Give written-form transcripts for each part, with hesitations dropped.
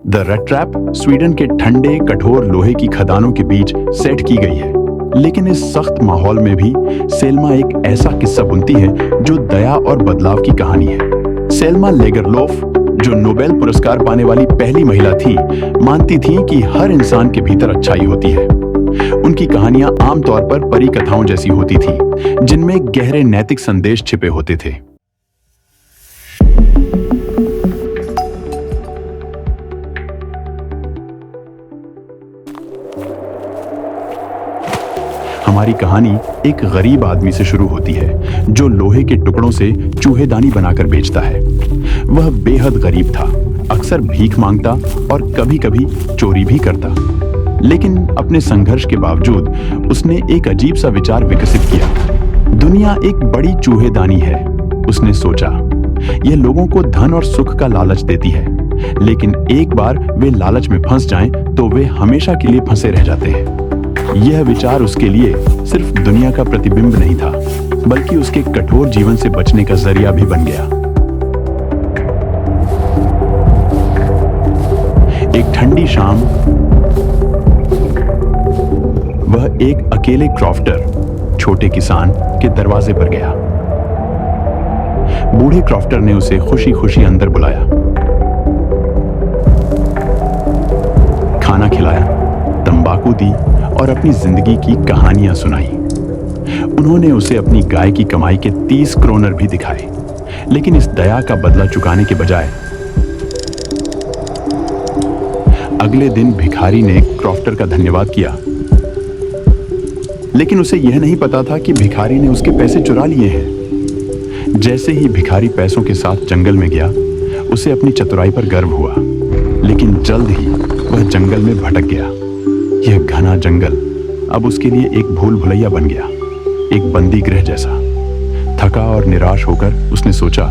The रट trap Sweden के ठंडे कठोर लोहे की खदानों के बीच सेट की गई है, लेकिन इस सख्त माहौल में भी सेल्मा एक ऐसा किस्सा बुनती है जो दया और बदलाव की कहानी है। सेल्मा लेगरलोफ, जो नोबेल पुरस्कार पाने वाली पहली महिला थी, मानती थी कि हर इंसान के भीतर अच्छाई होती है। उनकी कहानियां आमतौर पर परी कथाओं जैसी होती थी, जिनमें गहरे नैतिक संदेश छिपे होते थे। हमारी कहानी एक गरीब आदमी से शुरू होती है जो लोहे के टुकड़ों से चूहेदानी बनाकर बेचता है। वह बेहद गरीब था, अक्सर भीख मांगता और कभी-कभी चोरी भी करता। लेकिन अपने संघर्ष के बावजूद उसने एक अजीब सा विचार विकसित किया। दुनिया एक बड़ी चूहेदानी है, उसने सोचा। यह लोगों को धन और सुख का लालच देती है, लेकिन एक बार वे लालच में फंस जाएं तो वे हमेशा के लिए फंसे रह जाते हैं। यह विचार उसके लिए सिर्फ दुनिया का प्रतिबिंब नहीं था, बल्कि उसके कठोर जीवन से बचने का जरिया भी बन गया। एक ठंडी शाम वह एक अकेले क्रॉफ्टर, छोटे किसान के दरवाजे पर गया। बूढ़े क्रॉफ्टर ने उसे खुशी खुशी अंदर बुलाया, खाना खिलाया, तंबाकू दी और अपनी जिंदगी की कहानियां सुनाई। उन्होंने उसे अपनी गाय की कमाई के 30 क्रोनर भी दिखाए, लेकिन इस दया का बदला चुकाने के बजाय अगले दिन भिखारी ने क्रॉफ्टर का धन्यवाद किया। लेकिन उसे यह नहीं पता था कि भिखारी ने उसके पैसे चुरा लिए हैं। जैसे ही भिखारी पैसों के साथ जंगल में गया, उसे अपनी चतुराई पर गर्व हुआ, लेकिन जल्द ही वह जंगल में भटक गया। यह घना जंगल अब उसके लिए एक भूल भुलैया बन गया, एक बंदी गृह जैसा। थका और निराश होकर उसने सोचा,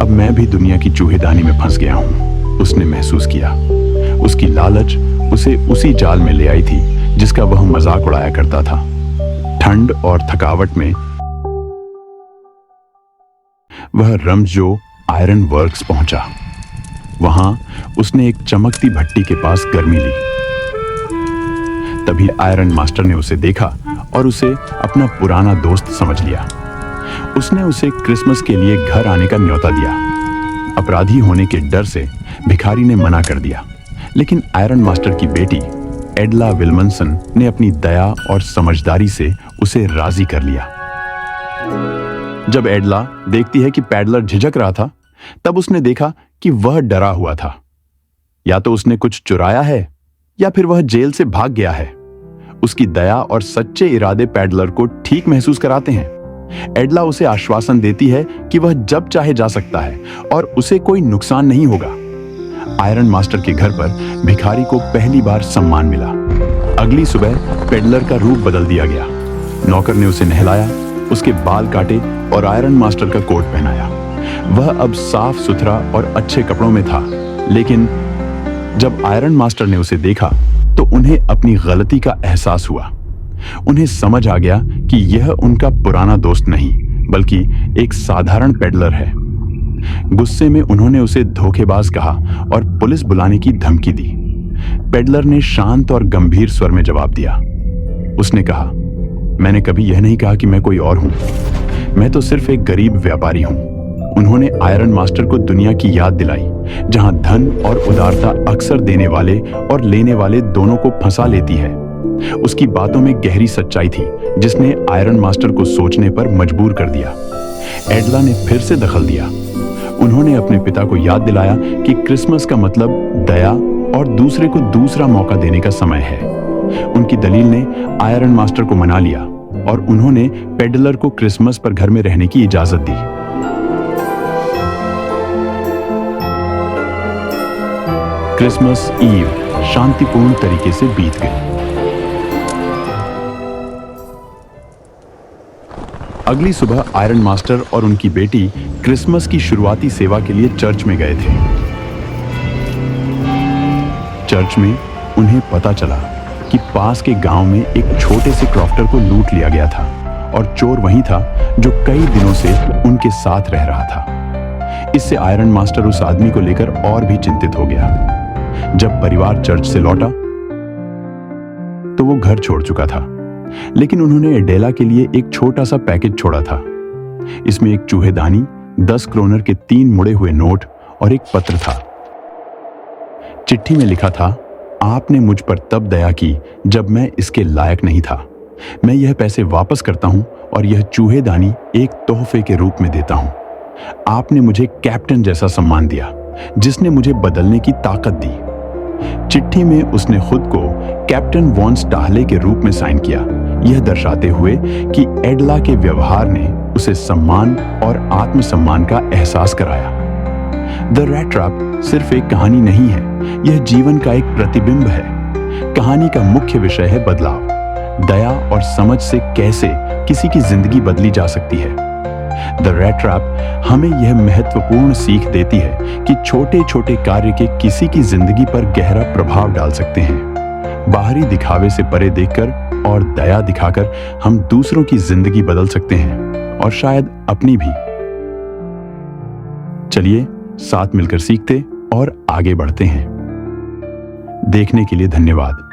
अब मैं भी दुनिया की चूहेदानी में फंस गया हूं। उसने महसूस किया उसकी लालच उसे उसी जाल में ले आई थी जिसका वह मजाक उड़ाया करता था। ठंड और थकावट में वह रमजो आयरन वर्क्स पहुंचा। वहां उसने एक चमकती भट्टी के पास गर्मी ली। तभी आयरन मास्टर ने उसे देखा और उसे अपना पुराना दोस्त समझ लिया। उसने उसे क्रिसमस के लिए घर आने का न्योता दिया। अपराधी होने के डर से भिखारी ने मना कर दिया, लेकिन आयरन मास्टर की बेटी एडला विल्मनसन ने अपनी दया और समझदारी से उसे राजी कर लिया। जब एडला देखती है कि पैडलर झिझक रहा था, तब उसने देखा कि वह डरा हुआ था। या तो उसने कुछ चुराया है या फिर वह जेल से भाग गया है। उसकी दया और सच्चे इरादे पैडलर को ठीक महसूस कराते हैं। एडला उसे आश्वासन देती है कि वह जब चाहे जा सकता है और उसे कोई नुकसान नहीं होगा। आयरन मास्टर के घर पर भिखारी को पहली बार सम्मान मिला। अगली सुबह पेडलर का रूप बदल दिया गया। नौकर ने उसे नहलाया, उसके बाल काटे और आयरन मास्टर का कोट पहनाया। वह अब साफ सुथरा और अच्छे कपड़ों में था। लेकिन जब आयरन मास्टर ने उसे देखा तो उन्हें अपनी गलती का एहसास हुआ। उन्हें समझ आ गया कि यह उनका पुराना दोस्त नहीं, बल्कि एक साधारण पेडलर है। गुस्से में उन्होंने उसे धोखेबाज कहा और पुलिस बुलाने की धमकी दी। पेडलर ने शांत और गंभीर स्वर में जवाब दिया। उसने कहा, मैंने कभी यह नहीं कहा कि मैं कोई और हूं। मैं तो सिर्फ एक गरीब व्यापारी हूं। उन्होंने आयरन मास्टर को दुनिया की याद दिलाई, जहां धन और उदारता अक्सर देने वाले और लेने वाले दोनों को फंसा लेती है। उसकी बातों में गहरी सच्चाई थी, जिसने आयरन मास्टर को सोचने पर मजबूर कर दिया। एडला ने फिर से दखल दिया। उन्होंने अपने पिता को याद दिलाया कि क्रिसमस का मतलब दया और दूसरे को दूसरा मौका देने का समय है। उनकी दलील ने आयरन मास्टर को मना लिया और उन्होंने पेडलर को क्रिसमस पर घर में रहने की इजाजत दी। क्रिसमस ईव शांतिपूर्ण तरीके से बीत गई। अगली सुबह आयरन मास्टर और उनकी बेटी क्रिसमस की शुरुआती सेवा के लिए चर्च में गए थे। चर्च में उन्हें पता चला कि पास के गांव में एक छोटे से क्रॉफ्टर को लूट लिया गया था और चोर वही था जो कई दिनों से उनके साथ रह रहा था। इससे आयरन मास्टर उस आदमी को लेकर और भी चिंतित हो गया। जब परिवार चर्च से लौटा तो वो घर छोड़ चुका था, लेकिन उन्होंने एडेला के लिए एक छोटा सा पैकेज छोड़ा था। इसमें एक चूहेदानी, 10 क्रोनर के 3 मुड़े हुए नोट और एक पत्र था। चिट्ठी में लिखा था, आपने मुझ पर तब दया की जब मैं इसके लायक नहीं था। मैं यह पैसे वापस करता हूं और यह चूहेदानी एक तोहफे के रूप में देता हूं। आपने मुझे कैप्टन जैसा सम्मान दिया, जिसने मुझे बदलने की ताकत दी। चिट्ठी में उसने खुद को कैप्टन वॉन स्टाहले के रूप में साइन किया, यह दर्शाते हुए कि एडला के व्यवहार ने उसे सम्मान और आत्मसम्मान का एहसास कराया। द रैट ट्रैप सिर्फ एक कहानी नहीं है, यह जीवन का एक प्रतिबिंब है। कहानी का मुख्य विषय है बदलाव, दया और समझ से कैसे किसी की जिंदगी बदली जा सकती है। द रैट ट्रैप हमें यह महत्वपूर्ण सीख देती है कि छोटे छोटे कार्य के किसी की जिंदगी पर गहरा प्रभाव डाल सकते हैं। बाहरी दिखावे से परे देखकर और दया दिखाकर हम दूसरों की जिंदगी बदल सकते हैं और शायद अपनी भी। चलिए साथ मिलकर सीखते और आगे बढ़ते हैं। देखने के लिए धन्यवाद।